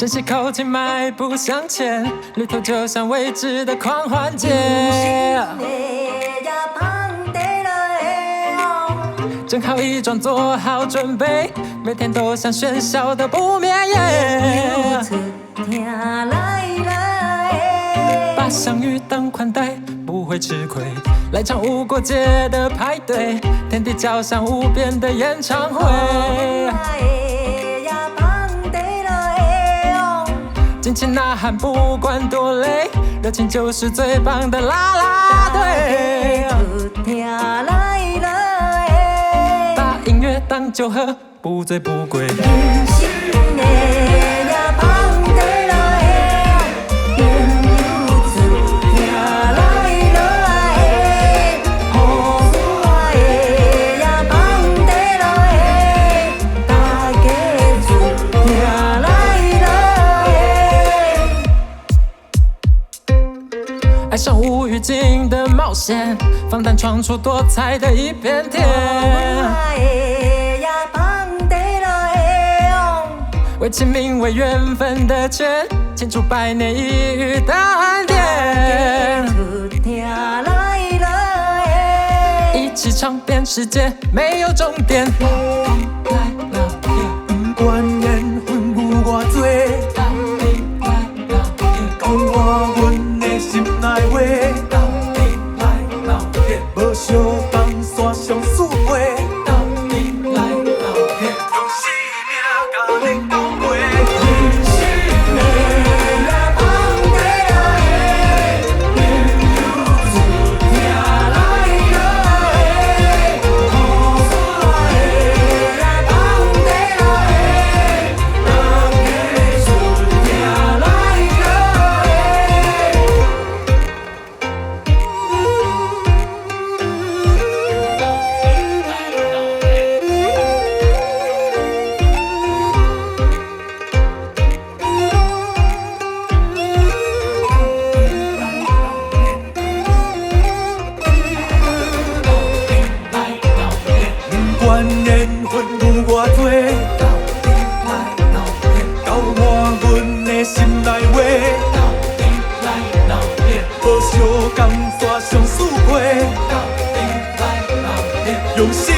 深吸口气，迈步向前，旅途就像未知的狂欢节。正好一装做好准备，每天都像喧嚣的不眠夜。把相遇当款待，不会吃亏。来场无国界的派对，天地交响无边的演唱会。尽情呐喊，不管多累，热情就是最棒的啦啦队。把音乐当酒喝，不醉不归。爱上无预警的冒险，放胆闯出多彩的一片天。为亲民，为缘分的圈，庆祝百年一遇的恩典。一起尝遍世界，没有终点。不管缘分有偌多，讲我阮的心内话。无相共线上四会，用生命甲你交陪。不管缘分有偌多，交换阮的心内话。无相共线上四会，用心。